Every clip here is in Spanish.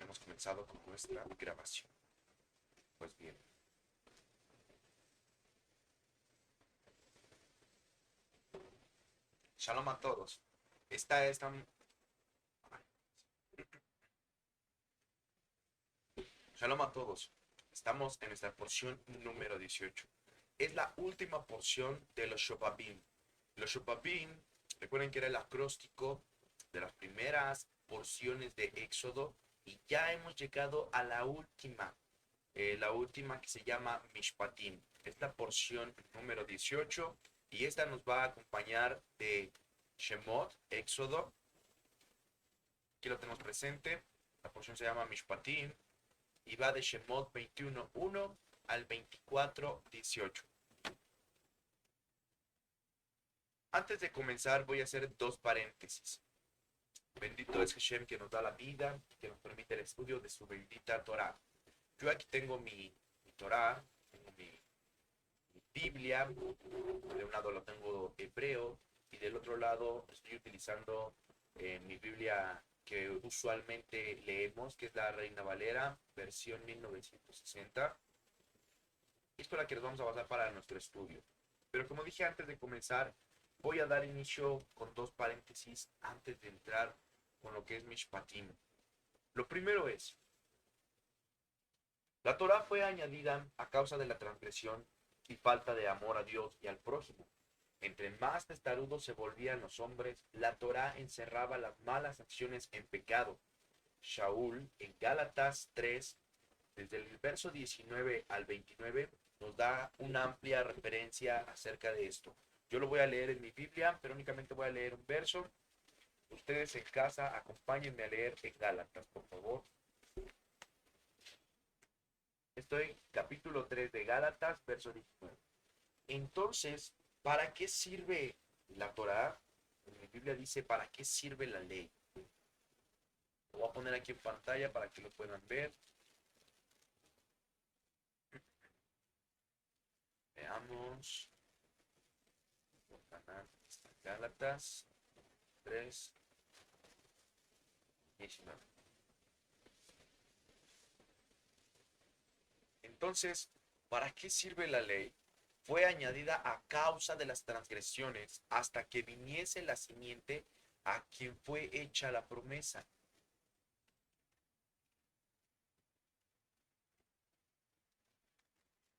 hemos comenzado con nuestra grabación. Pues bien, shalom a todos. Esta Shalom a todos. Estamos en nuestra porción número 18. Es la última porción de los Shobabim. Los Shobabim, recuerden que era el acróstico de las primeras porciones de Éxodo y ya hemos llegado a la última que se llama Mishpatim. Esta porción número 18 y esta nos va a acompañar de Shemot, Éxodo. Aquí lo tenemos presente. La porción se llama Mishpatim y va de Shemot 21.1 al 24.18. Antes de comenzar voy a hacer dos paréntesis. Bendito es Hashem que nos da la vida, que nos permite el estudio de su bendita Torah. Yo aquí tengo mi Torah, tengo mi Biblia, de un lado lo tengo hebreo y del otro lado estoy utilizando mi Biblia que usualmente leemos, que es la Reina Valera, versión 1960. Es con la que nos vamos a basar para nuestro estudio. Pero como dije antes de comenzar, voy a dar inicio con dos paréntesis antes de entrar con lo que es Mishpatim. Lo primero es, la Torah fue añadida a causa de la transgresión y falta de amor a Dios y al prójimo. Entre más testarudos se volvían los hombres, la Torá encerraba las malas acciones en pecado. Shaul, en Gálatas 3, desde el verso 19 al 29, nos da una amplia referencia acerca de esto. Yo lo voy a leer en mi Biblia, pero únicamente voy a leer un verso. Ustedes en casa, acompáñenme a leer en Gálatas, por favor. Estoy capítulo 3 de Gálatas, verso 19. Entonces, ¿para qué sirve la Torá? En mi Biblia dice, ¿para qué sirve la ley? Lo voy a poner aquí en pantalla para que lo puedan ver. Veamos. Gálatas 3, 19. Entonces, ¿para qué sirve la ley? Fue añadida a causa de las transgresiones hasta que viniese la simiente a quien fue hecha la promesa.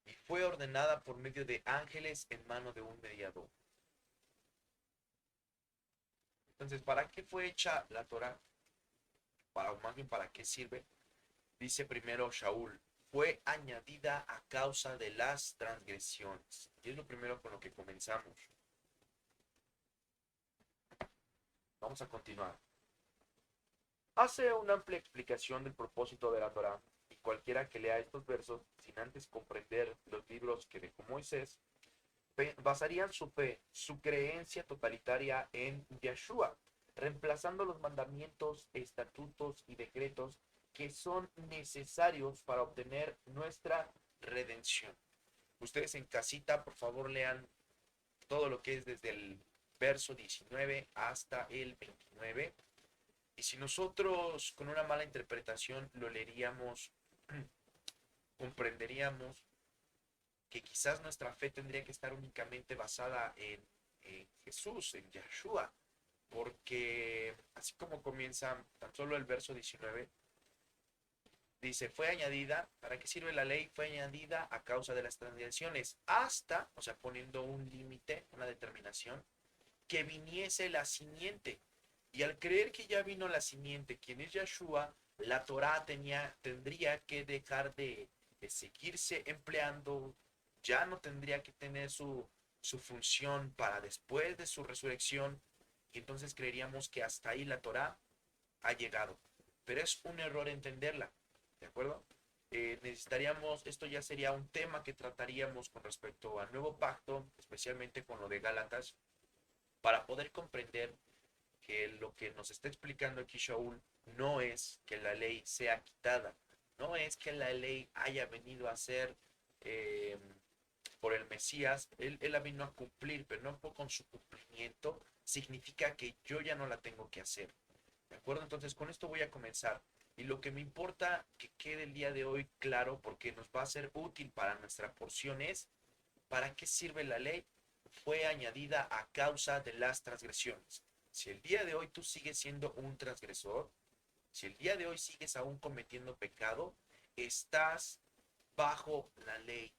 Y fue ordenada por medio de ángeles en mano de un mediador. Entonces, ¿para qué fue hecha la Torah? Para, más bien, ¿para qué sirve? Dice primero Shaul, fue añadida a causa de las transgresiones. Y es lo primero con lo que comenzamos. Vamos a continuar. Hace una amplia explicación del propósito de la Torah, y cualquiera que lea estos versos sin antes comprender los libros que dejó Moisés, basarían su fe, su creencia totalitaria en Yeshua, reemplazando los mandamientos, estatutos y decretos que son necesarios para obtener nuestra redención. Ustedes en casita, por favor, lean todo lo que es desde el verso 19 hasta el 29. Y si nosotros con una mala interpretación lo leeríamos, comprenderíamos que quizás nuestra fe tendría que estar únicamente basada en Jesús, en Yeshua, porque así como comienza tan solo el verso 19, dice, fue añadida, ¿para qué sirve la ley? Fue añadida a causa de las transgresiones, hasta, o sea, poniendo un límite, una determinación, que viniese la simiente. Y al creer que ya vino la simiente, quien es Yeshua, la Torah tendría que dejar de seguirse empleando, ya no tendría que tener su función para después de su resurrección, y entonces creeríamos que hasta ahí la Torah ha llegado. Pero es un error entenderla, ¿de acuerdo? Necesitaríamos, esto ya sería un tema que trataríamos con respecto al nuevo pacto, especialmente con lo de Gálatas, para poder comprender que lo que nos está explicando aquí Shaul no es que la ley sea quitada, no es que la ley haya venido a ser por el Mesías, él la vino a cumplir, pero no con su cumplimiento significa que yo ya no la tengo que hacer. ¿De acuerdo? Entonces con esto voy a comenzar. Y lo que me importa que quede el día de hoy claro, porque nos va a ser útil para nuestra porción, es ¿para qué sirve la ley? Fue añadida a causa de las transgresiones. Si el día de hoy tú sigues siendo un transgresor, si el día de hoy sigues aún cometiendo pecado, estás bajo la ley,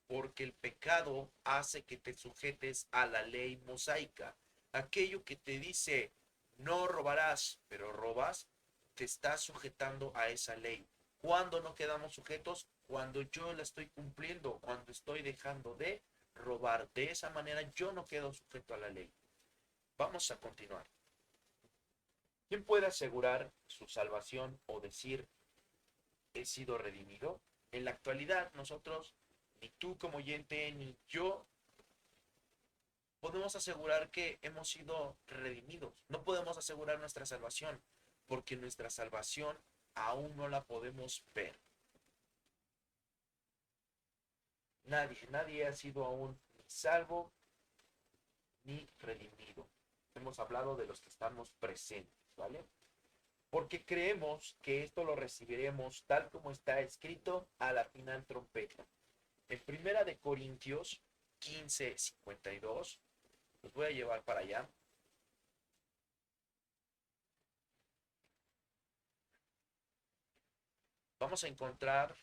porque el pecado hace que te sujetes a la ley mosaica. Aquello que te dice no robarás, pero robas, te estás sujetando a esa ley. ¿Cuándo no quedamos sujetos? Cuando yo la estoy cumpliendo, cuando estoy dejando de robar. De esa manera yo no quedo sujeto a la ley. Vamos a continuar. ¿Quién puede asegurar su salvación o decir he sido redimido? En la actualidad nosotros, ni tú como oyente, ni yo podemos asegurar que hemos sido redimidos. No podemos asegurar nuestra salvación, porque nuestra salvación aún no la podemos ver. Nadie ha sido aún ni salvo ni redimido. Hemos hablado de los que estamos presentes, ¿vale? Porque creemos que esto lo recibiremos tal como está escrito a la final trompeta. En Primera de Corintios 15:52, los voy a llevar para allá. Vamos a encontrar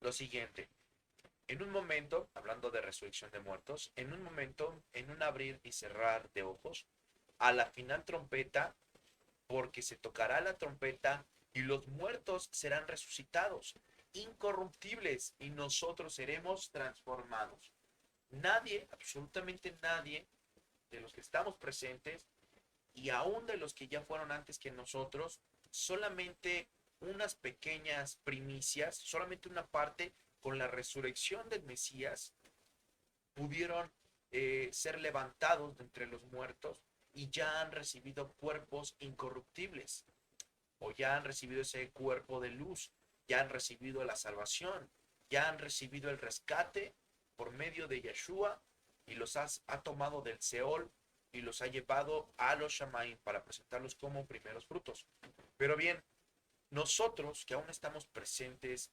lo siguiente. En un momento, hablando de resurrección de muertos, en un momento, en un abrir y cerrar de ojos, a la final trompeta, porque se tocará la trompeta y los muertos serán resucitados, incorruptibles, y nosotros seremos transformados. Nadie, absolutamente nadie, de los que estamos presentes y aún de los que ya fueron antes que nosotros, solamente unas pequeñas primicias, solamente una parte con la resurrección del Mesías, pudieron ser levantados de entre los muertos y ya han recibido cuerpos incorruptibles, o ya han recibido ese cuerpo de luz, ya han recibido la salvación, ya han recibido el rescate por medio de Yeshua y ha tomado del Seol y los ha llevado a los Shamaim para presentarlos como primeros frutos. Pero bien, nosotros que aún estamos presentes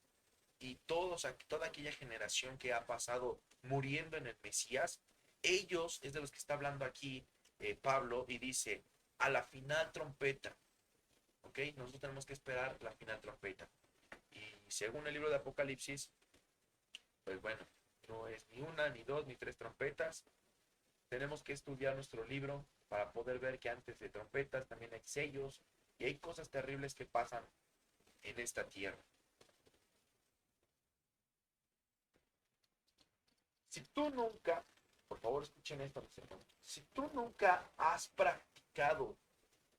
y toda aquella generación que ha pasado muriendo en el Mesías, ellos es de los que está hablando aquí Pablo y dice, a la final trompeta, ¿ok? Nosotros tenemos que esperar la final trompeta. Y según el libro de Apocalipsis, pues bueno, no es ni una, ni dos, ni tres trompetas. Tenemos que estudiar nuestro libro para poder ver que antes de trompetas también hay sellos y hay cosas terribles que pasan en esta tierra. Si tú nunca, por favor escuchen esto, mis hermanos, si tú nunca has practicado,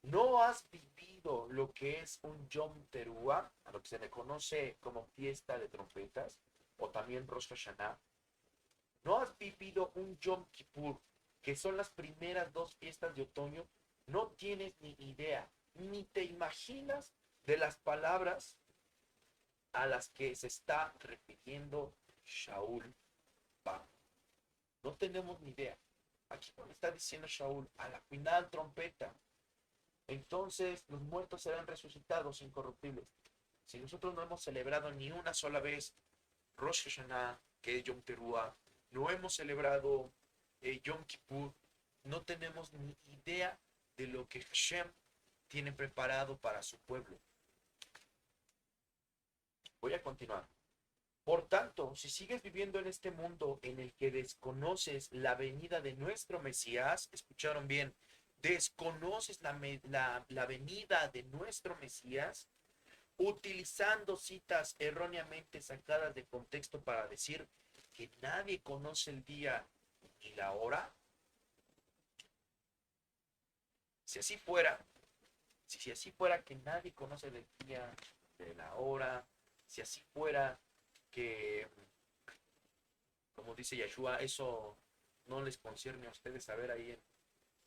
no has vivido lo que es un Yom Teruah, a lo que se le conoce como fiesta de trompetas, o también Rosh Hashanah, no has vivido un Yom Kippur, que son las primeras dos fiestas de otoño, no tienes ni idea, ni te imaginas de las palabras a las que se está refiriendo Shaul. No tenemos ni idea. Aquí no está diciendo Shaul, a la final trompeta. Entonces los muertos serán resucitados incorruptibles. Si nosotros no hemos celebrado ni una sola vez Rosh Hashanah, que es Yom Teruah, no hemos celebrado Yom Kippur, no tenemos ni idea de lo que Hashem tiene preparado para su pueblo. Voy a continuar. Por tanto, si sigues viviendo en este mundo en el que desconoces la venida de nuestro Mesías, escucharon bien, desconoces la venida de nuestro Mesías, utilizando citas erróneamente sacadas de contexto para decir que nadie conoce el día ni la hora. Si así fuera, si así fuera que nadie conoce el día de la hora, si así fuera que, como dice Yeshua, eso no les concierne a ustedes saber ahí,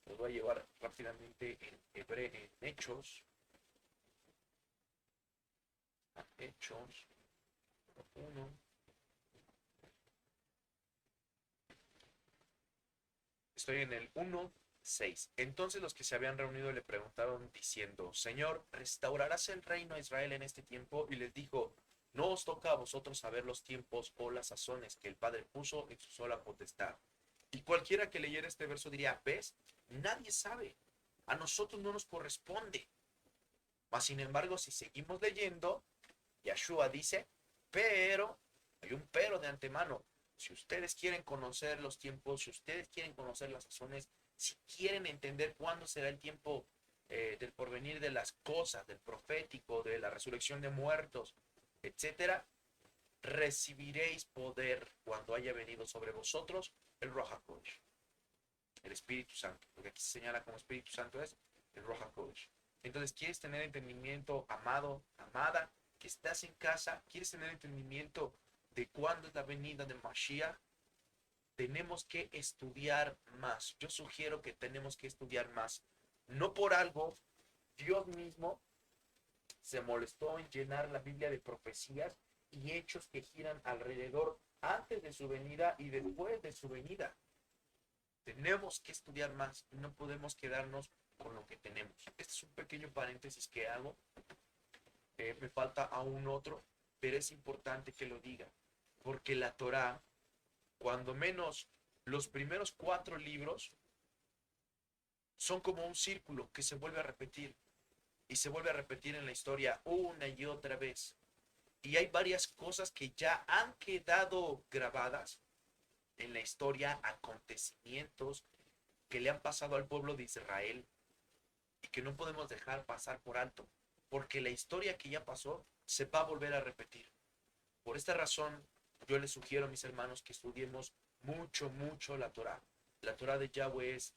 los voy a llevar rápidamente en Hechos, Hechos 1. Estoy en el 1, 6. Entonces los que se habían reunido le preguntaron diciendo, Señor, ¿restaurarás el reino a Israel en este tiempo? Y les dijo, no os toca a vosotros saber los tiempos o las sazones que el Padre puso en su sola potestad. Y cualquiera que leyera este verso diría, ¿ves? Nadie sabe. A nosotros no nos corresponde. Mas sin embargo, si seguimos leyendo, Yeshua dice, pero, hay un pero de antemano, si ustedes quieren conocer los tiempos, si ustedes quieren conocer las razones, si quieren entender cuándo será el tiempo del porvenir de las cosas, del profético, de la resurrección de muertos, etcétera, recibiréis poder cuando haya venido sobre vosotros el Ruach HaKodesh, el Espíritu Santo, porque aquí se señala como Espíritu Santo es el Ruach HaKodesh. Entonces, ¿quieres tener entendimiento, amado, amada, que estás en casa? ¿Quieres tener entendimiento de cuándo es la venida de Mashiach? Tenemos que estudiar más. Yo sugiero que tenemos que estudiar más. No por algo, Dios mismo se molestó en llenar la Biblia de profecías y hechos que giran alrededor antes de su venida y después de su venida. Tenemos que estudiar más y no podemos quedarnos con lo que tenemos. Este es un pequeño paréntesis que hago. Me falta aún otro, pero es importante que lo diga, porque la Torá, cuando menos los primeros 4 libros, son como un círculo que se vuelve a repetir y se vuelve a repetir en la historia una y otra vez. Y hay varias cosas que ya han quedado grabadas en la historia, acontecimientos que le han pasado al pueblo de Israel y que no podemos dejar pasar por alto, porque la historia que ya pasó se va a volver a repetir. Por esta razón, yo les sugiero a mis hermanos que estudiemos mucho, mucho la Torá. La Torá de Yahweh es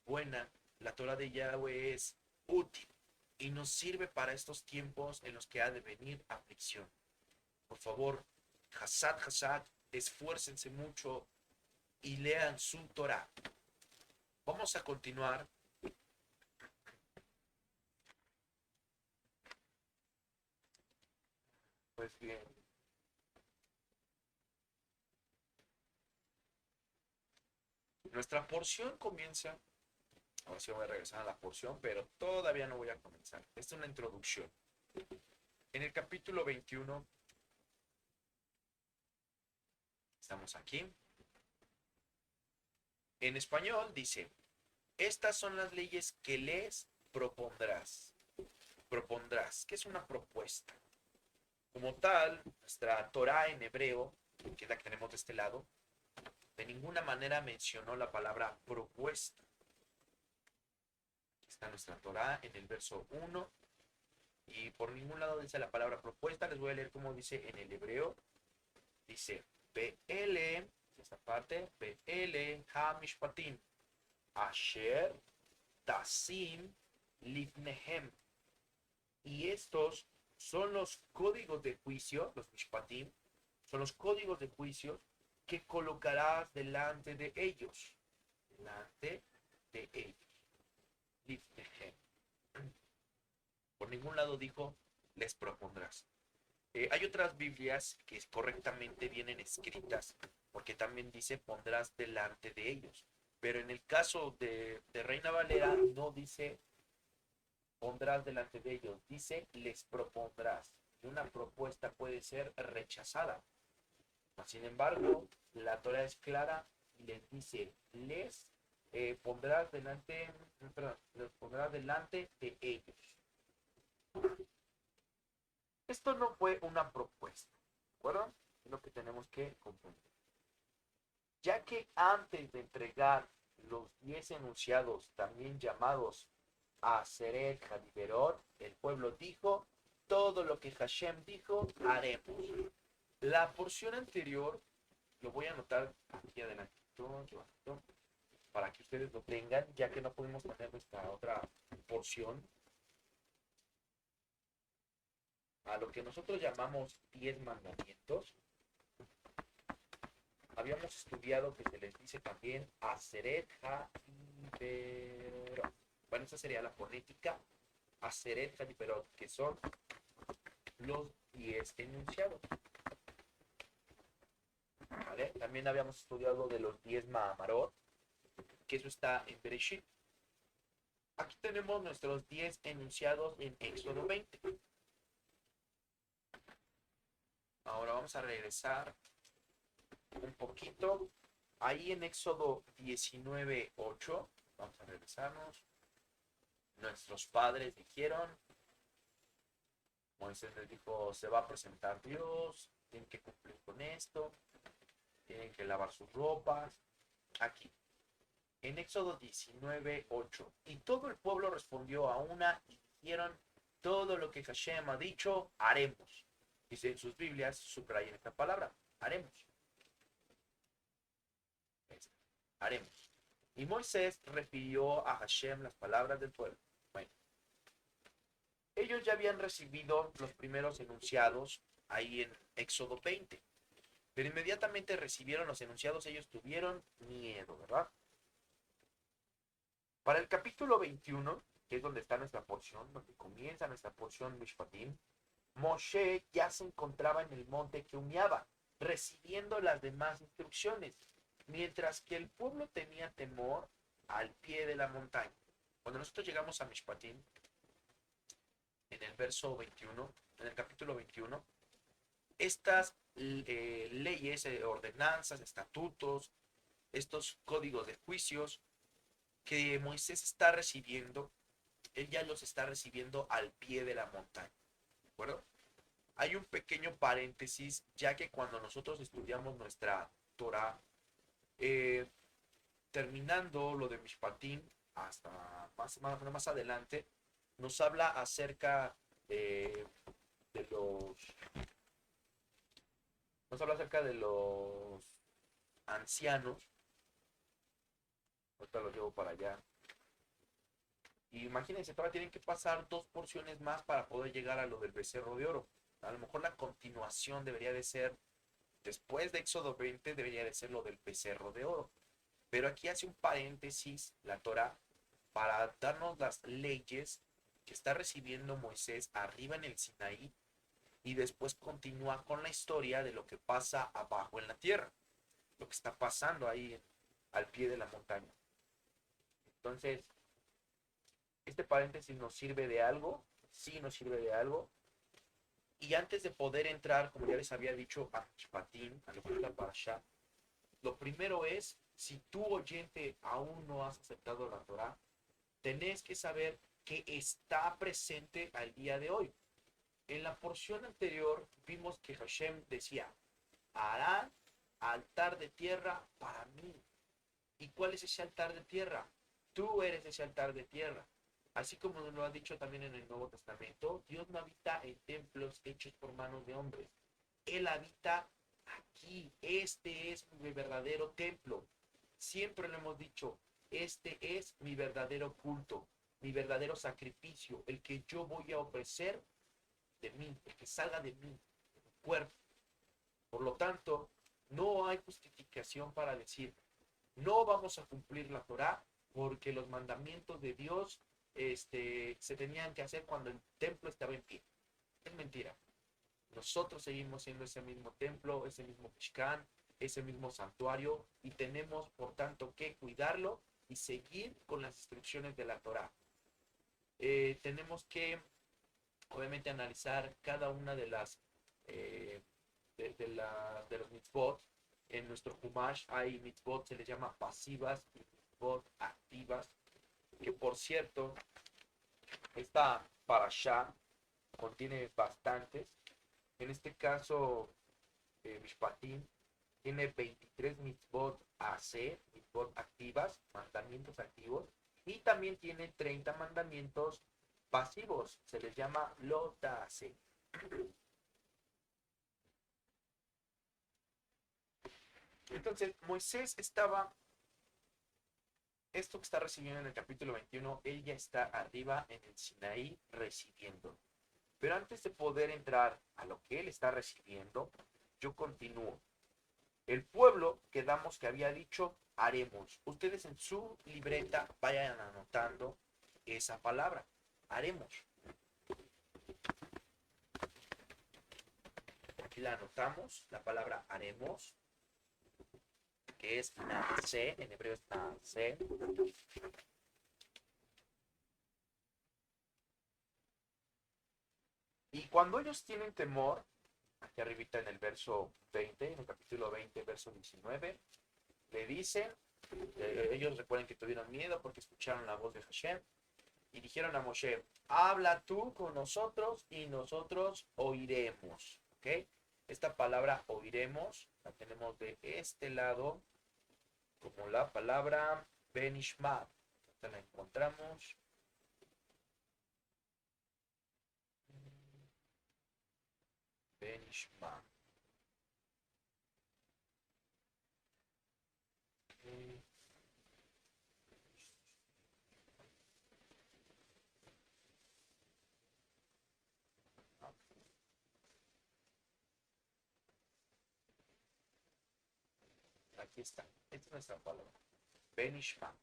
buena, la Torá de Yahweh es útil y nos sirve para estos tiempos en los que ha de venir aflicción. Por favor, Hassad, esfuércense mucho y lean su Torá. Vamos a continuar. Pues bien, nuestra porción comienza. Ahora sí voy a regresar a la porción, pero todavía no voy a comenzar. Esta es una introducción. En el capítulo 21, estamos aquí. En español dice, estas son las leyes que les propondrás. Propondrás, que es una propuesta. Como tal, nuestra Torah en hebreo, que es la que tenemos de este lado, de ninguna manera mencionó la palabra propuesta. Aquí está nuestra Torah en el verso 1 y por ningún lado dice la palabra propuesta. Les voy a leer cómo dice en el hebreo. Dice, PL, esta parte, PL HaMishpatim, Asher Tasim Livnehem. Y estos son los códigos de juicio, los Mishpatim, son los códigos de juicio que colocarás delante de ellos. Delante de ellos. Livnehem. Por ningún lado dijo, les propondrás. Hay otras Biblias que correctamente vienen escritas, porque también dice pondrás delante de ellos. Pero en el caso de Reina Valera no dice pondrás delante de ellos, dice les propondrás. Y una propuesta puede ser rechazada. Sin embargo, la Torah es clara y les dice les pondrás delante, perdón, les pondrás delante de ellos. Esto no fue una propuesta, ¿de acuerdo? Es lo que tenemos que comprender. Ya que antes de entregar los 10 enunciados, también llamados a Seret Hadiberot, el pueblo dijo, todo lo que Hashem dijo, haremos. La porción anterior, lo voy a anotar aquí adelante, para que ustedes lo tengan, ya que no pudimos tener nuestra otra porción. A lo que nosotros llamamos 10 mandamientos, habíamos estudiado que se les dice también Aseret HaDiberot. Bueno, esa sería la fonética Aseret HaDiberot, que son los 10 enunciados. ¿Vale? También habíamos estudiado de los 10 Mahamarot, que eso está en Bereshit. Aquí tenemos nuestros 10 enunciados en Éxodo 20. Ahora vamos a regresar un poquito. Ahí en Éxodo 19:8, vamos a regresarnos. Nuestros padres dijeron, Moisés les dijo, se va a presentar Dios, tienen que cumplir con esto, tienen que lavar sus ropas. Aquí, en Éxodo 19:8, y todo el pueblo respondió a una y dijeron, todo lo que Hashem ha dicho, haremos. Dice en sus Biblias, subrayen esta palabra, haremos. Haremos. Y Moisés refirió a Hashem las palabras del pueblo. Bueno, ellos ya habían recibido los primeros enunciados ahí en Éxodo 20. Pero inmediatamente recibieron los enunciados, ellos tuvieron miedo, ¿verdad? Para el capítulo 21, que es donde está nuestra porción, donde comienza nuestra porción Mishpatim, Moshe ya se encontraba en el monte que humeaba, recibiendo las demás instrucciones, mientras que el pueblo tenía temor al pie de la montaña. Cuando nosotros llegamos a Mishpatim, en el verso 21, en el capítulo 21, estas leyes, ordenanzas, estatutos, estos códigos de juicios que Moisés está recibiendo, él ya los está recibiendo al pie de la montaña, ¿de acuerdo? Hay un pequeño paréntesis, ya que cuando nosotros estudiamos nuestra Torah, eh, terminando lo de Mishpatim, hasta más adelante, nos habla acerca de los nos habla acerca de los ancianos. Ahorita los llevo para allá. Y imagínense, todavía tienen que pasar 2 porciones más para poder llegar a lo del becerro de oro. A lo mejor la continuación debería de ser, después de Éxodo 20, debería de ser lo del becerro de oro. Pero aquí hace un paréntesis la Torah para darnos las leyes que está recibiendo Moisés arriba en el Sinaí y después continúa con la historia de lo que pasa abajo en la tierra, lo que está pasando ahí al pie de la montaña. Entonces, este paréntesis nos sirve de algo, sí nos sirve de algo. Y antes de poder entrar, como ya les había dicho, a Mishpatim, a lo que es la Parashá, lo primero es, si tú oyente aún no has aceptado la Torah, tenés que saber que está presente al día de hoy. En la porción anterior vimos que Hashem decía, harán altar de tierra para mí. ¿Y cuál es ese altar de tierra? Tú eres ese altar de tierra. Así como nos lo ha dicho también en el Nuevo Testamento, Dios no habita en templos hechos por manos de hombres. Él habita aquí. Este es mi verdadero templo. Siempre lo hemos dicho, este es mi verdadero culto, mi verdadero sacrificio, el que yo voy a ofrecer de mí, el que salga de mí, de mi cuerpo. Por lo tanto, no hay justificación para decir, no vamos a cumplir la Torah porque los mandamientos de Dios se tenían que hacer cuando el templo estaba en pie. Es mentira. Nosotros seguimos siendo ese mismo templo, ese mismo Mishkan, ese mismo santuario y tenemos por tanto que cuidarlo y seguir con las instrucciones de la Torah. Tenemos que obviamente analizar cada una de las de los mitzvot. En nuestro Humash hay mitzvot, se les llama pasivas y mitzvot activas, que por cierto, esta parashá contiene bastantes. En este caso, Mishpatim tiene 23 mitzvot AC, mitzvot activas, mandamientos activos, y también tiene 30 mandamientos pasivos, se les llama lo ta'ase. Entonces, Moisés estaba, esto que está recibiendo en el capítulo 21, él ya está arriba en el Sinaí recibiendo. Pero antes de poder entrar a lo que él está recibiendo, yo continúo. El pueblo, quedamos que había dicho, haremos. Ustedes en su libreta vayan anotando esa palabra, haremos. Aquí la anotamos, la palabra haremos, que es nace, en hebreo es nace. Y cuando ellos tienen temor, aquí arribita en el verso 20, en el capítulo 20, verso 19, le dicen, ellos recuerden que tuvieron miedo porque escucharon la voz de Hashem, y dijeron a Moshe, habla tú con nosotros y nosotros oiremos. ¿Ok? Esta palabra oiremos la tenemos de este lado como la palabra Benishmat. Esta la encontramos. Benishmat. Aquí está. Esta es nuestra palabra. Benishmat.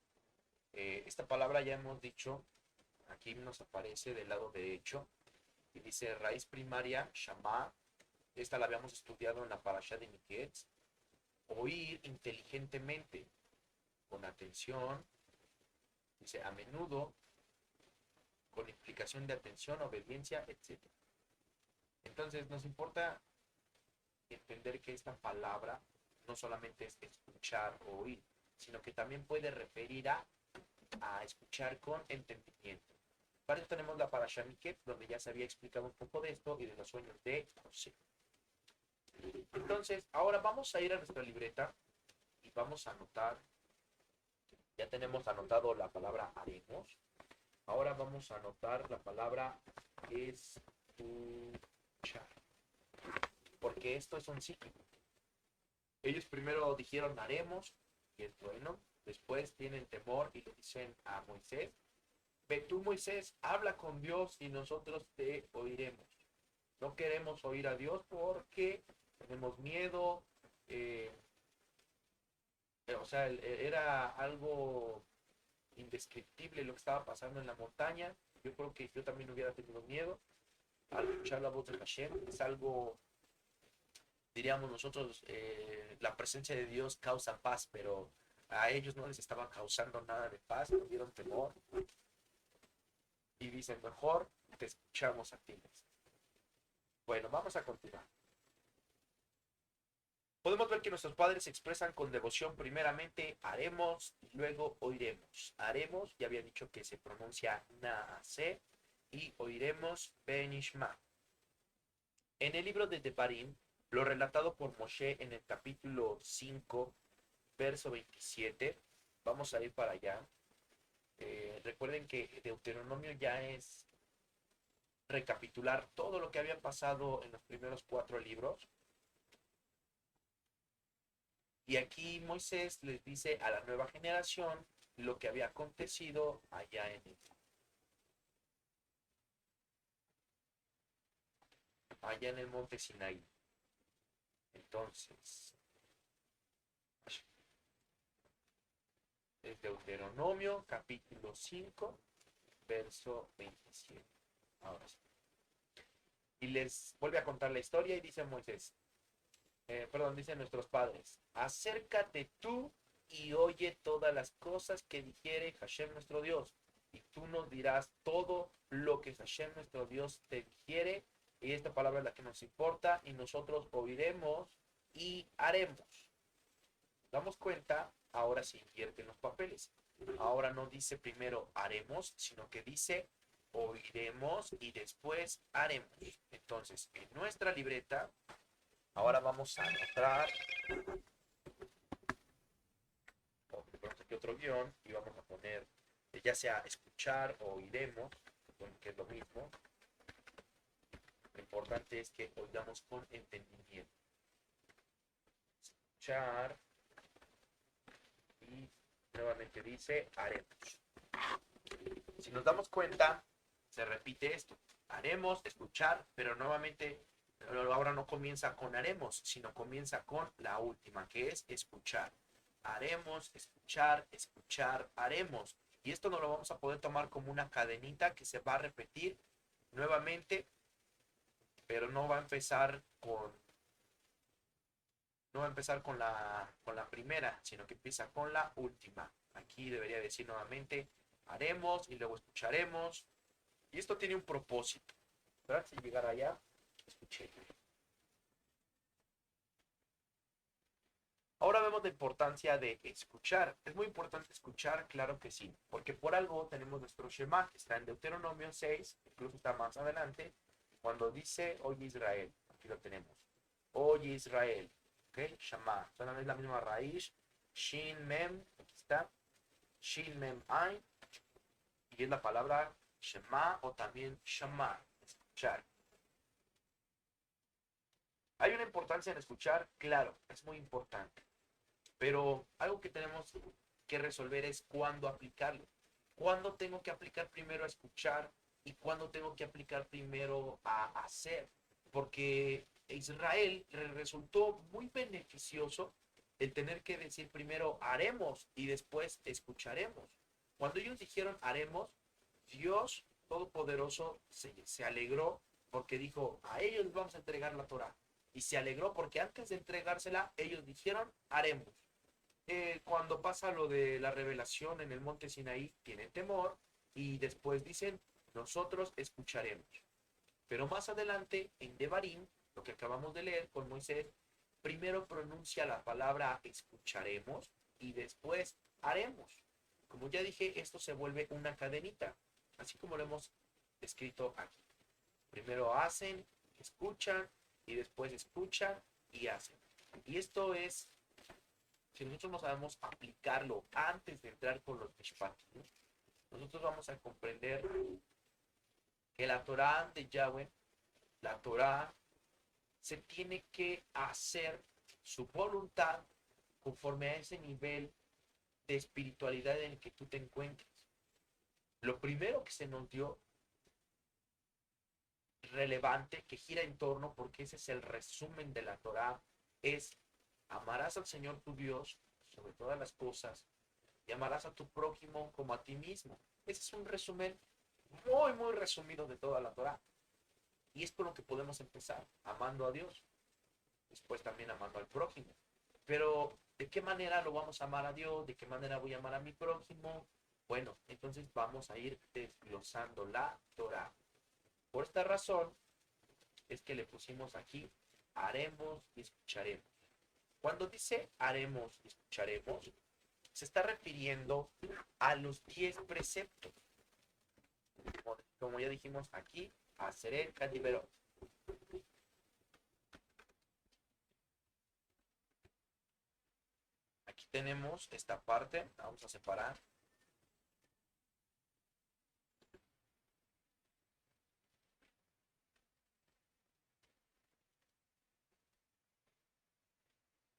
Esta palabra ya hemos dicho, aquí nos aparece del lado derecho y dice raíz primaria, Shama. Esta la habíamos estudiado en la parasha de Miketz. Oír inteligentemente, con atención, dice a menudo, con implicación de atención, obediencia, etc. Entonces nos importa entender que esta palabra no solamente es escuchar o oír, sino que también puede referir a escuchar con entendimiento. Para eso tenemos la parasha Miketz, donde ya se había explicado un poco de esto y de los sueños de José. Entonces, ahora vamos a ir a nuestra libreta y vamos a anotar, ya tenemos anotado la palabra haremos, ahora vamos a anotar la palabra escuchar, porque esto es un ciclo. Ellos primero dijeron haremos, y es bueno, después tienen temor y le dicen a Moisés, ve tú Moisés, habla con Dios y nosotros te oiremos. No queremos oír a Dios porque tenemos miedo, o sea, era algo indescriptible lo que estaba pasando en la montaña. Yo creo que yo también hubiera tenido miedo al escuchar la voz de Hashem. Es algo, diríamos nosotros, la presencia de Dios causa paz, pero a ellos no les estaba causando nada de paz, tuvieron temor y dicen, mejor te escuchamos a ti. Bueno, vamos a continuar. Podemos ver que nuestros padres se expresan con devoción primeramente haremos y luego oiremos. Haremos, ya había dicho que se pronuncia naase, y oiremos benishma. En el libro de Devarim, lo relatado por Moshe en el capítulo 5, verso 27, vamos a ir para allá. Recuerden que Deuteronomio ya es recapitular todo lo que había pasado en los primeros 4 libros. Y aquí Moisés les dice a la nueva generación lo que había acontecido allá en el monte Sinaí. Entonces, es Deuteronomio capítulo 5, verso 27. Ahora sí. Y les vuelve a contar la historia y dice Moisés, dicen nuestros padres, acércate tú y oye todas las cosas que dijere Hashem nuestro Dios, y tú nos dirás todo lo que Hashem nuestro Dios te dijere, y esta palabra es la que nos importa, y nosotros oiremos y haremos. Damos cuenta, ahora se invierten los papeles. Ahora no dice primero haremos, sino que dice oiremos y después haremos. Entonces, en nuestra libreta, ahora vamos a anotar aquí otro guión y vamos a poner ya sea escuchar o oiremos, que es lo mismo. Lo importante es que oigamos con entendimiento. Escuchar y nuevamente dice haremos. Si nos damos cuenta, se repite esto. Haremos, escuchar, pero nuevamente ahora no comienza con haremos, sino comienza con la última, que es escuchar. Haremos, escuchar, escuchar, haremos. Y esto no lo vamos a poder tomar como una cadenita que se va a repetir nuevamente, pero no va a empezar con la primera, sino que empieza con la última. Aquí debería decir nuevamente haremos y luego escucharemos. Y esto tiene un propósito. Pero antes de llegar allá, escuché. Ahora vemos la importancia de escuchar. ¿Es muy importante escuchar? Claro que sí, porque por algo tenemos nuestro Shema, que está en Deuteronomio 6, incluso está más adelante, cuando dice, oye Israel, aquí lo tenemos, oye Israel, ¿ok? Shema, son es la misma raíz, Shin Mem, aquí está, Shin Mem Ain, y es la palabra Shema o también Shama, escuchar. ¿Hay una importancia en escuchar? Claro, es muy importante. Pero algo que tenemos que resolver es cuándo aplicarlo. ¿Cuándo tengo que aplicar primero a escuchar y cuándo tengo que aplicar primero a hacer? Porque Israel resultó muy beneficioso el tener que decir primero haremos y después escucharemos. Cuando ellos dijeron haremos, Dios Todopoderoso se alegró porque dijo, a ellos les vamos a entregar la Torah. Y se alegró porque antes de entregársela, ellos dijeron, haremos. Cuando pasa lo de la revelación en el monte Sinaí, tienen temor y después dicen, nosotros escucharemos. Pero más adelante, en Devarim, lo que acabamos de leer con Moisés, primero pronuncia la palabra escucharemos y después haremos. Como ya dije, esto se vuelve una cadenita, así como lo hemos escrito aquí. Primero hacen, escuchan y después escuchan y hacen. Y esto es, si nosotros no sabemos aplicarlo antes de entrar con los mishpatim, nosotros vamos a comprender que la Torah de Yahweh, la Torah, se tiene que hacer su voluntad conforme a ese nivel de espiritualidad en el que tú te encuentres. Lo primero que se nos dio relevante, que gira en torno, porque ese es el resumen de la Torah, es amarás al Señor tu Dios sobre todas las cosas y amarás a tu prójimo como a ti mismo. Ese es un resumen muy, muy resumido de toda la Torah. Y es por lo que podemos empezar, amando a Dios, después también amando al prójimo. Pero, ¿de qué manera lo vamos a amar a Dios? ¿De qué manera voy a amar a mi prójimo? Bueno, entonces vamos a ir desglosando la Torah. Por esta razón es que le pusimos aquí, haremos y escucharemos. Cuando dice haremos y escucharemos, se está refiriendo a los 10 preceptos. Como ya dijimos aquí, haceré cativerot. Aquí tenemos esta parte, vamos a separar.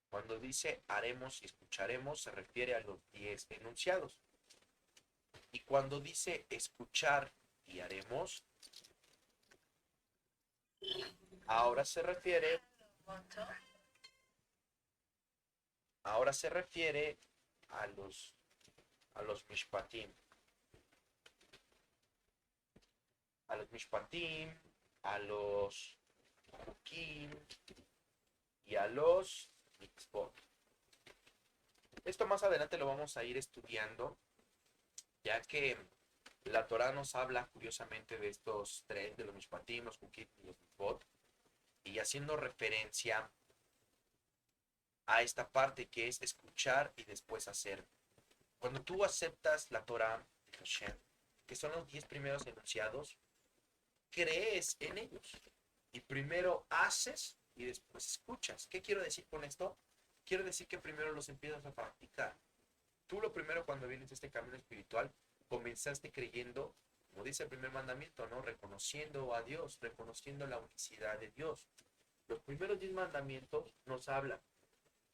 Cuando dice haremos y escucharemos, se refiere a los 10 enunciados. Y cuando dice escuchar y haremos, ahora se refiere, ahora se refiere a los mishpatim, a los mishpatim, a los hukim y a los mitzvot. Esto más adelante lo vamos a ir estudiando, ya que la Torah nos habla curiosamente de estos tres, de los mishpatim, los hukim y los mitzvot, y haciendo referencia a esta parte que es escuchar y después hacer. Cuando tú aceptas la Torah de Hashem, que son los 10 primeros enunciados, crees en ellos. Y primero haces y después escuchas. ¿Qué quiero decir con esto? Quiero decir que primero los empiezas a practicar. Tú lo primero cuando vienes a este camino espiritual, comenzaste creyendo, como dice el primer mandamiento, ¿no? Reconociendo a Dios, reconociendo la unicidad de Dios. Los primeros 10 mandamientos nos hablan.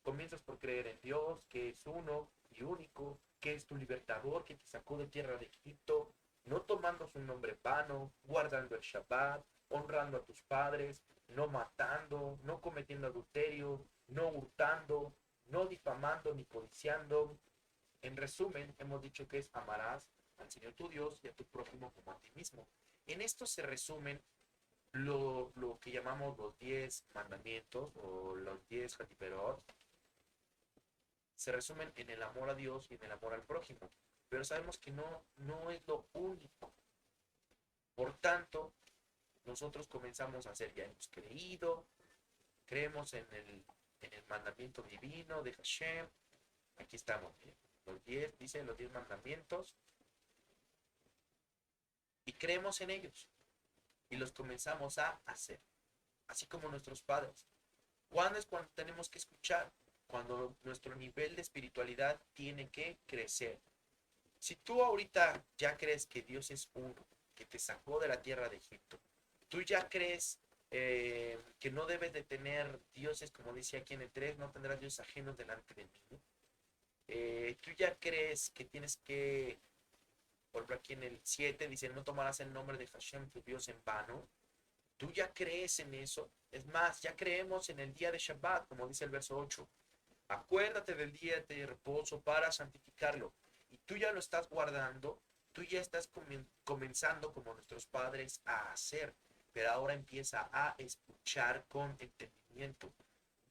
Comienzas por creer en Dios, que es uno y único, que es tu libertador, que te sacó de tierra de Egipto, no tomando su nombre vano, guardando el Shabbat, honrando a tus padres, no matando, no cometiendo adulterio, no hurtando, no difamando ni codiciando. En resumen, hemos dicho que es amarás al Señor tu Dios y a tu prójimo como a ti mismo. En esto se resumen lo que llamamos los 10 mandamientos o los 10 hatiperot, se resumen en el amor a Dios y en el amor al prójimo. Pero sabemos que no es lo único. Por tanto, nosotros comenzamos a hacer, ya hemos creído, creemos en el mandamiento divino de Hashem. Aquí estamos, los 10, dice los 10 mandamientos, y creemos en ellos, y los comenzamos a hacer, así como nuestros padres. ¿Cuándo es cuando tenemos que escuchar? Cuando nuestro nivel de espiritualidad tiene que crecer. Si tú ahorita ya crees que Dios es uno, que te sacó de la tierra de Egipto, tú ya crees que no debes de tener dioses, como dice aquí en el 3, no tendrás dioses ajenos delante de mí. Tú ya crees que tienes que, por ejemplo aquí en el 7 dice, no tomarás el nombre de Hashem, tu Dios, en vano. Tú ya crees en eso. Es más, ya creemos en el día de Shabbat, como dice el verso 8. Acuérdate del día de reposo para santificarlo. Y tú ya lo estás guardando, tú ya estás comenzando como nuestros padres a hacer. Pero ahora empieza a escuchar con entendimiento.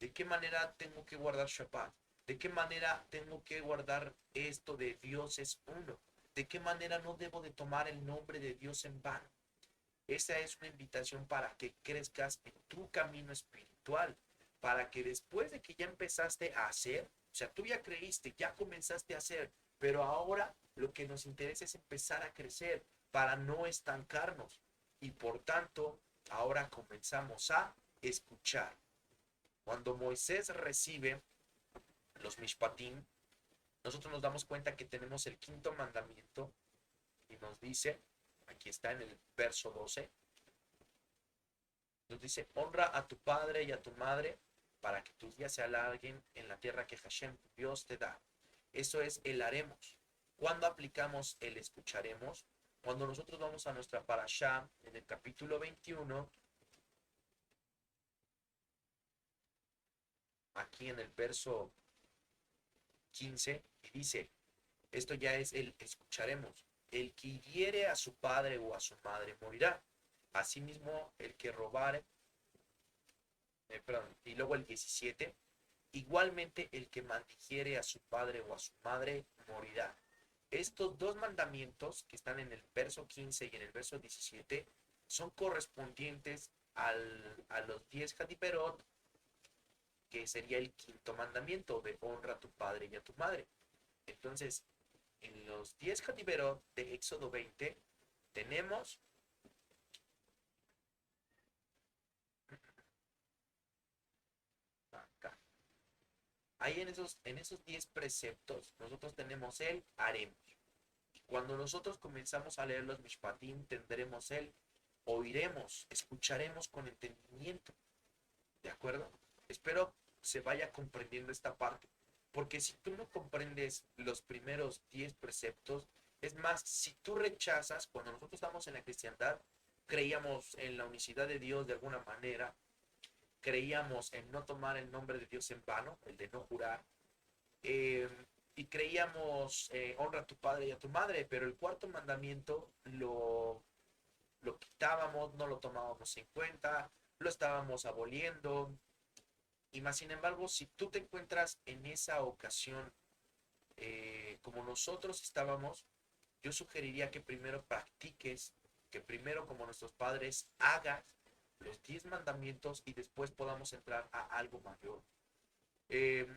¿De qué manera tengo que guardar Shabbat? ¿De qué manera tengo que guardar esto de Dios es uno? ¿De qué manera no debo de tomar el nombre de Dios en vano? Esa es una invitación para que crezcas en tu camino espiritual, para que después de que ya empezaste a hacer, o sea, tú ya creíste, ya comenzaste a hacer, pero ahora lo que nos interesa es empezar a crecer para no estancarnos. Y por tanto, ahora comenzamos a escuchar. Cuando Moisés recibe los mishpatim, nosotros nos damos cuenta que tenemos el quinto mandamiento y nos dice, aquí está en el verso 12, nos dice, honra a tu padre y a tu madre para que tus días se alarguen en la tierra que Hashem, Dios, te da. Eso es el haremos. ¿Cuándo aplicamos el escucharemos? Cuando nosotros vamos a nuestra parashá en el capítulo 21, aquí en el verso 15, y dice, esto ya es el escucharemos. El que hiriere a su padre o a su madre morirá. Asimismo, el que robare, perdón, y luego el 17, igualmente el que maldijere a su padre o a su madre morirá. Estos dos mandamientos que están en el verso 15 y en el verso 17 son correspondientes a los 10 Hadiperot, que sería el quinto mandamiento de honra a tu padre y a tu madre. Entonces, en los 10 Hadiperot de Éxodo 20 tenemos acá. Ahí en esos 10 preceptos nosotros tenemos el haremos. Cuando nosotros comenzamos a leer los Mishpatim, tendremos el oiremos, escucharemos con entendimiento. ¿De acuerdo? Espero se vaya comprendiendo esta parte. Porque si tú no comprendes los primeros 10 preceptos, es más, si tú rechazas, cuando nosotros estamos en la cristiandad, creíamos en la unicidad de Dios de alguna manera, creíamos en no tomar el nombre de Dios en vano, el de no jurar, eh, y creíamos honra a tu padre y a tu madre, pero el cuarto mandamiento lo quitábamos, no lo tomábamos en cuenta, lo estábamos aboliendo. Y más sin embargo, si tú te encuentras en esa ocasión como nosotros estábamos, yo sugeriría que primero practiques, que primero como nuestros padres hagas los 10 mandamientos y después podamos entrar a algo mayor. Eh,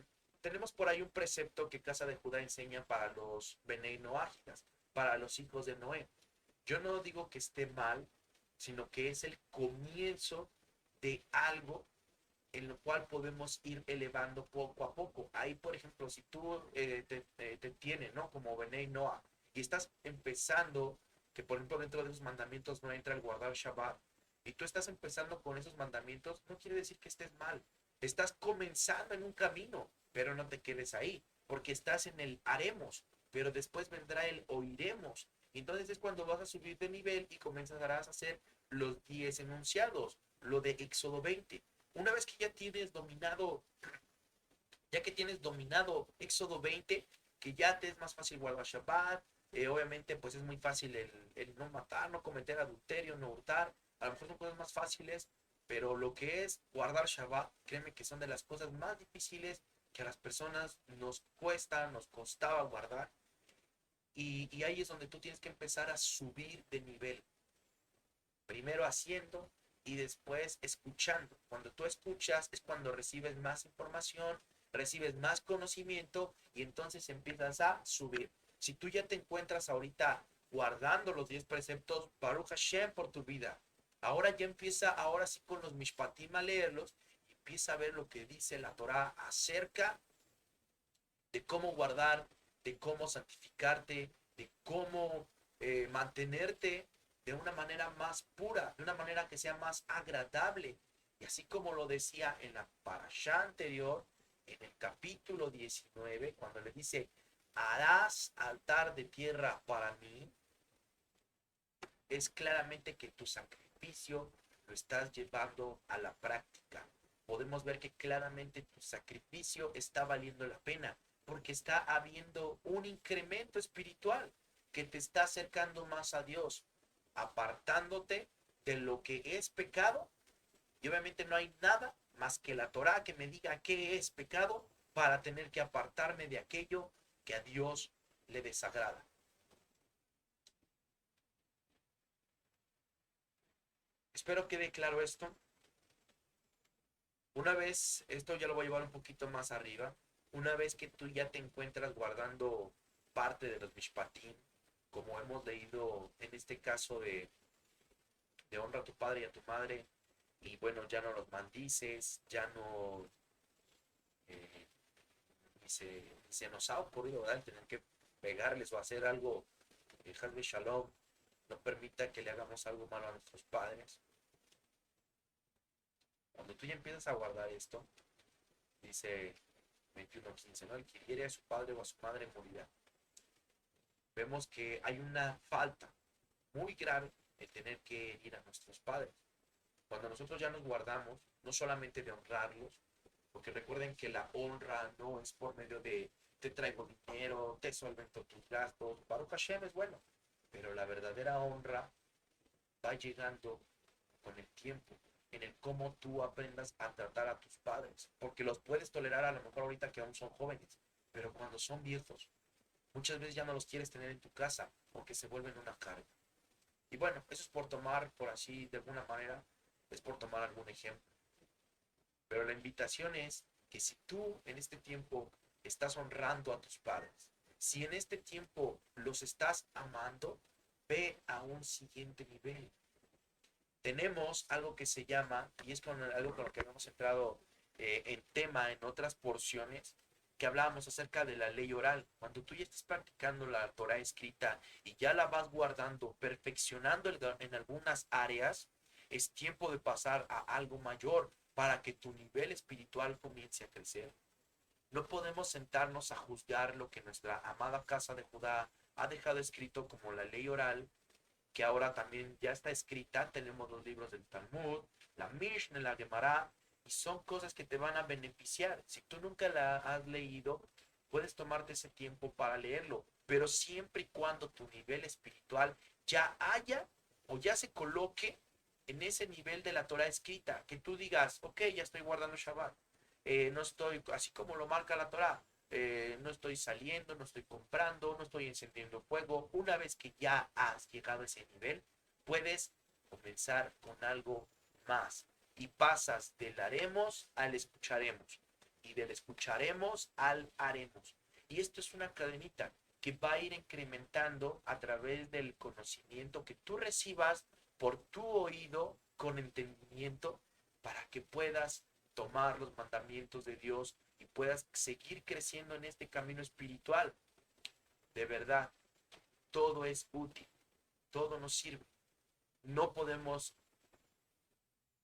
Tenemos por ahí un precepto que Casa de Judá enseña para los Benei Noahitas, para los hijos de Noé. Yo no digo que esté mal, sino que es el comienzo de algo en lo cual podemos ir elevando poco a poco. Ahí, por ejemplo, si tú te tienes, ¿no? Como Benei Noah, y estás empezando, que por ejemplo dentro de esos mandamientos no entra el guardar Shabbat, y tú estás empezando con esos mandamientos, no quiere decir que estés mal. Estás comenzando en un camino, pero no te quedes ahí, porque estás en el haremos, pero después vendrá el oiremos. Y entonces es cuando vas a subir de nivel y comenzarás a hacer los 10 enunciados, lo de Éxodo 20. Una vez que ya tienes dominado, ya que tienes dominado Éxodo 20, que ya te es más fácil guardar Shabbat, obviamente pues es muy fácil el no matar, no cometer adulterio, no hurtar, a lo mejor son cosas más fáciles, pero lo que es guardar Shabbat, créeme que son de las cosas más difíciles que a las personas nos cuesta, nos costaba guardar, y ahí es donde tú tienes que empezar a subir de nivel. Primero haciendo y después escuchando. Cuando tú escuchas es cuando recibes más información, recibes más conocimiento y entonces empiezas a subir. Si tú ya te encuentras ahorita guardando los 10 preceptos, Baruch Hashem por tu vida. Ahora ya empieza, ahora sí con los Mishpatim a leerlos, y empieza a ver lo que dice la Torah acerca de cómo guardar, de cómo santificarte, de cómo mantenerte de una manera más pura, de una manera que sea más agradable. Y así como lo decía en la parashá anterior, en el capítulo 19, cuando le dice, harás altar de tierra para mí, es claramente que tu sacrificio lo estás llevando a la práctica. Podemos ver que claramente tu sacrificio está valiendo la pena, porque está habiendo un incremento espiritual que te está acercando más a Dios, apartándote de lo que es pecado. Y obviamente no hay nada más que la Torah que me diga qué es pecado para tener que apartarme de aquello que a Dios le desagrada. Espero quede claro esto. Una vez, esto ya lo voy a llevar un poquito más arriba, una vez que tú ya te encuentras guardando parte de los Mishpatim, como hemos leído en este caso de honra a tu padre y a tu madre, y bueno, ya no los maldices, ya no, eh, ni se nos ha ocurrido, ¿verdad?, el tener que pegarles o hacer algo, Hazbe Shalom, no permita que le hagamos algo malo a nuestros padres. Cuando tú ya empiezas a guardar esto, dice 21:15, ¿no? El que hiere a su padre o a su madre morirá. Vemos que hay una falta muy grave en tener que herir a nuestros padres. Cuando nosotros ya nos guardamos, no solamente de honrarlos, porque recuerden que la honra no es por medio de te traigo dinero, te solvento tus gastos, Baruch Hashem es bueno, pero la verdadera honra va llegando con el tiempo, en el cómo tú aprendas a tratar a tus padres, porque los puedes tolerar a lo mejor ahorita que aún son jóvenes, pero cuando son viejos, muchas veces ya no los quieres tener en tu casa porque se vuelven una carga. Y bueno, eso es por tomar, por así, de alguna manera, es por tomar algún ejemplo. Pero la invitación es que si tú en este tiempo estás honrando a tus padres, si en este tiempo los estás amando, ve a un siguiente nivel. Tenemos algo que se llama, y es con algo con lo que hemos entrado en tema en otras porciones, que hablábamos acerca de la ley oral. Cuando tú ya estás practicando la Torah escrita y ya la vas guardando, perfeccionando en algunas áreas, es tiempo de pasar a algo mayor para que tu nivel espiritual comience a crecer. No podemos sentarnos a juzgar lo que nuestra amada casa de Judá ha dejado escrito como la ley oral, que ahora también ya está escrita. Tenemos los libros del Talmud, la Mishnah, la Gemara, y son cosas que te van a beneficiar. Si tú nunca la has leído, puedes tomarte ese tiempo para leerlo, pero siempre y cuando tu nivel espiritual ya haya o ya se coloque en ese nivel de la Torah escrita, que tú digas, ok, ya estoy guardando Shabbat, no estoy, así como lo marca la Torah, no estoy saliendo, no estoy comprando, no estoy encendiendo fuego. Una vez que ya has llegado a ese nivel, puedes comenzar con algo más y pasas del haremos al escucharemos y del escucharemos al haremos. Y esto es una cadenita que va a ir incrementando a través del conocimiento que tú recibas por tu oído con entendimiento para que puedas tomar los mandamientos de Dios y puedas seguir creciendo en este camino espiritual. De verdad, todo es útil, todo nos sirve. No podemos,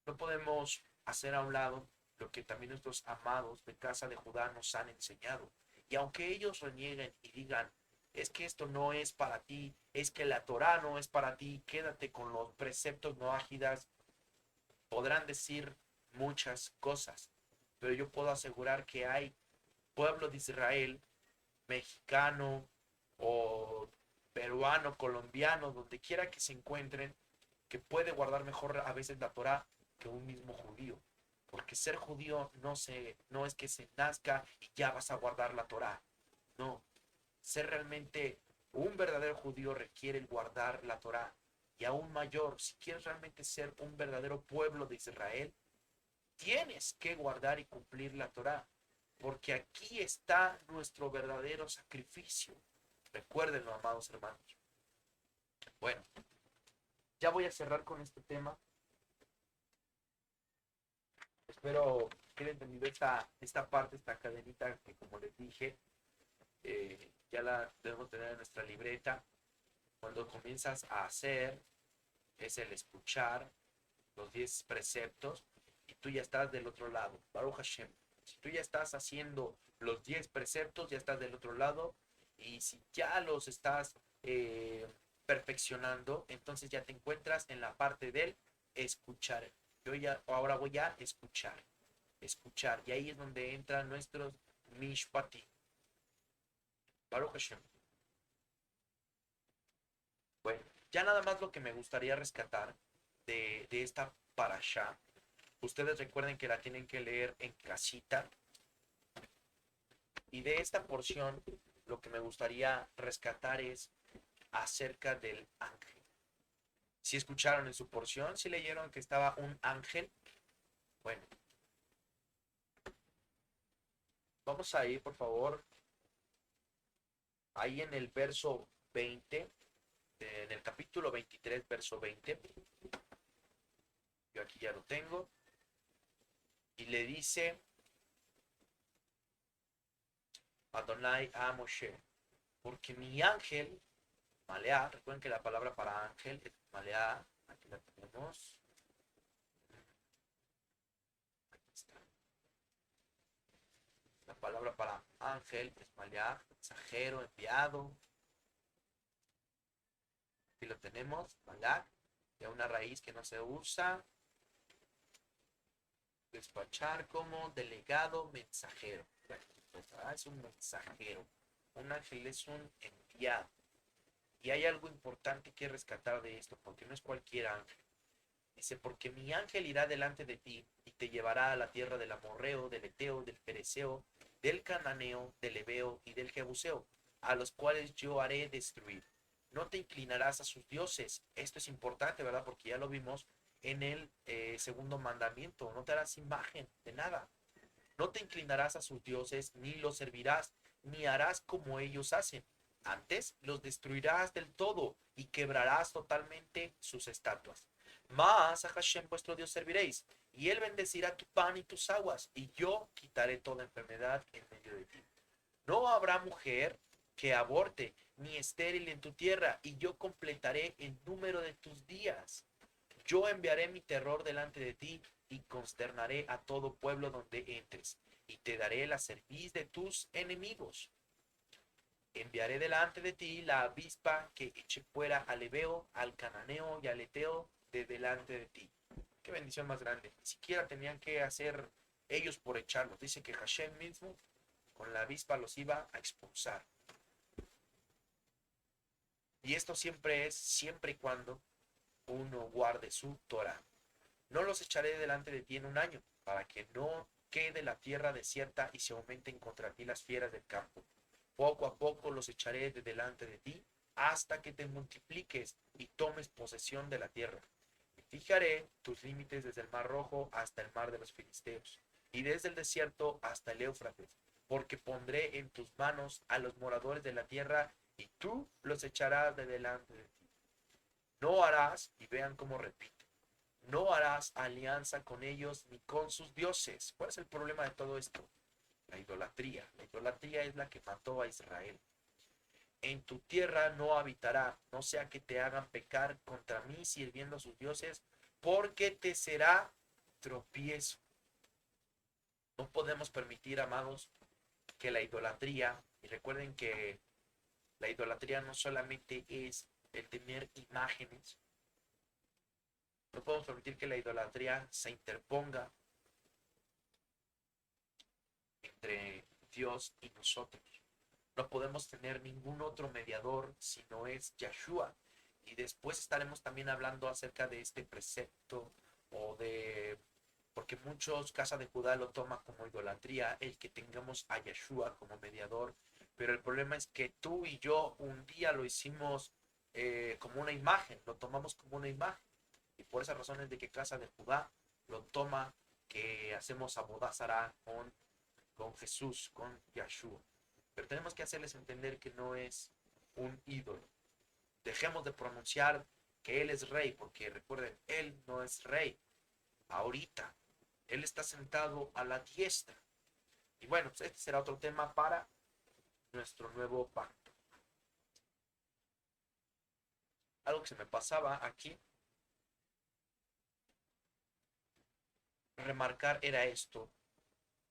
no podemos hacer a un lado lo que también nuestros amados de casa de Judá nos han enseñado. Y aunque ellos renieguen y digan, es que esto no es para ti, es que la Torah no es para ti, quédate con los preceptos no ágidas, podrán decir muchas cosas, pero yo puedo asegurar que hay pueblo de Israel, mexicano o peruano, colombiano, donde quiera que se encuentren, que puede guardar mejor a veces la Torah que un mismo judío. Porque ser judío no es que se nazca y ya vas a guardar la Torah. No, ser realmente un verdadero judío requiere guardar la Torah. y aún mayor. Si quieres realmente ser un verdadero pueblo de Israel, tienes que guardar y cumplir la Torá, porque aquí está nuestro verdadero sacrificio. Recuérdenlo, amados hermanos. Bueno, ya voy a cerrar con este tema. Espero que hayan entendido esta parte, esta cadenita que, como les dije, ya la debemos tener en nuestra libreta. Cuando comienzas a hacer, es el escuchar los 10 preceptos y tú ya estás del otro lado. Baruch Hashem. Si tú ya estás haciendo los 10 preceptos, ya estás del otro lado. Y si ya los estás perfeccionando, entonces ya te encuentras en la parte del escuchar. Yo ya ahora voy a escuchar. Escuchar. Y ahí es donde entran nuestros mishpati. Baruch Hashem. Bueno, ya nada más lo que me gustaría rescatar de esta parasha. Ustedes recuerden que la tienen que leer en casita. Y de esta porción, lo que me gustaría rescatar es acerca del ángel. Si escucharon en su porción, si leyeron que estaba un ángel. Bueno, vamos a ir, por favor, ahí en el verso 20, en el capítulo 23, verso 20. Yo aquí ya lo tengo. Y le dice Adonai a Moshe, porque mi ángel, Maleá, recuerden que la palabra para ángel es Maleá, aquí la tenemos. Aquí está. La palabra para ángel es Maleá, mensajero, enviado. Aquí lo tenemos, Malak, de una raíz que no se usa. Despachar como delegado mensajero. Es un mensajero. Un ángel es un enviado. Y hay algo importante que rescatar de esto, porque no es cualquier ángel. Dice, porque mi ángel irá delante de ti y te llevará a la tierra del amorreo, del eteo, del pereceo, del cananeo, del ebeo y del jebuseo, a los cuales yo haré destruir. No te inclinarás a sus dioses. Esto es importante, ¿verdad? Porque ya lo vimos en el segundo mandamiento. No te harás imagen de nada. No te inclinarás a sus dioses, ni los servirás, ni harás como ellos hacen. Antes los destruirás del todo y quebrarás totalmente sus estatuas. Mas a Hashem vuestro Dios serviréis, y él bendecirá tu pan y tus aguas, y yo quitaré toda enfermedad en medio de ti. No habrá mujer que aborte, ni estéril en tu tierra, y yo completaré el número de tus días. Yo enviaré mi terror delante de ti, y consternaré a todo pueblo donde entres, y te daré la cerviz de tus enemigos. Enviaré delante de ti la avispa que eche fuera al ebeo, al cananeo y al eteo de delante de ti. Qué bendición más grande. Ni siquiera tenían que hacer ellos por echarlos. Dice que Hashem mismo con la avispa los iba a expulsar. Y esto siempre es, siempre y cuando uno guarde su Torah. No los echaré delante de ti en un año, para que no quede la tierra desierta y se aumenten contra ti las fieras del campo. Poco a poco los echaré de delante de ti, hasta que te multipliques y tomes posesión de la tierra. Y fijaré tus límites desde el mar Rojo hasta el mar de los Filisteos, y desde el desierto hasta el Éufrates, porque pondré en tus manos a los moradores de la tierra, y tú los echarás de delante de ti. No harás, y vean cómo repite, no harás alianza con ellos ni con sus dioses. ¿Cuál es el problema de todo esto? La idolatría. La idolatría es la que mató a Israel. En tu tierra no habitará, no sea que te hagan pecar contra mí sirviendo a sus dioses, porque te será tropiezo. No podemos permitir, amados, que la idolatría, y recuerden que la idolatría no solamente es el tener imágenes, no podemos permitir que la idolatría se interponga entre Dios y nosotros. No podemos tener ningún otro mediador si no es Yeshua. Y después estaremos también hablando acerca de este precepto o de... Porque muchos, Casa de Judá, lo toman como idolatría, el que tengamos a Yeshua como mediador. Pero el problema es que tú y yo un día lo hicimos como una imagen, lo tomamos como una imagen. Y por esas razones de que Casa de Judá lo toma, que hacemos abodazara con Jesús, con Yahshua. Pero tenemos que hacerles entender que no es un ídolo. Dejemos de pronunciar que Él es rey, porque recuerden, Él no es rey. Ahorita, Él está sentado a la diestra. Y bueno, pues este será otro tema para nuestro nuevo pacto. Algo que se me pasaba aquí, remarcar era esto.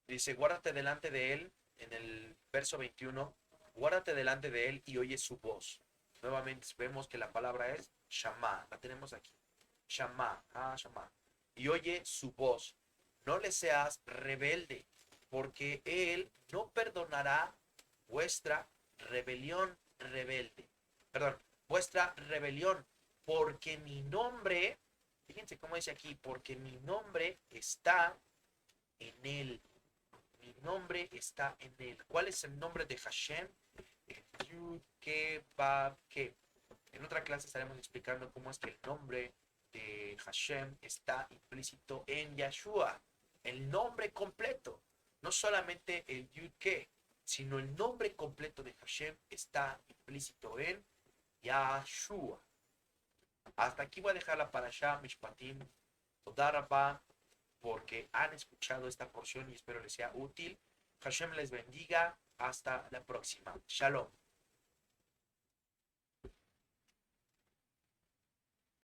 Dice, guárdate delante de Él, en el verso 21, guárdate delante de Él y oye su voz. Nuevamente vemos que la palabra es Shama, la tenemos aquí. Shama, Shama. Y oye su voz. No le seas rebelde, porque Él no perdonará vuestra rebelión rebelde. Perdón, vuestra rebelión, porque mi nombre, fíjense cómo dice aquí, porque mi nombre está en Él. Mi nombre está en Él. ¿Cuál es el nombre de Hashem? Yud, Ke, Bab, Ke. En otra clase estaremos explicando cómo es que el nombre de Hashem está implícito en Yahshua. El nombre completo. No solamente el Yud Ke, sino el nombre completo de Hashem está implícito en Yahshua. Hasta aquí voy a dejar la parasha Mishpatim. Toda Rabá, porque han escuchado esta porción y espero les sea útil. Hashem les bendiga. Hasta la próxima. Shalom.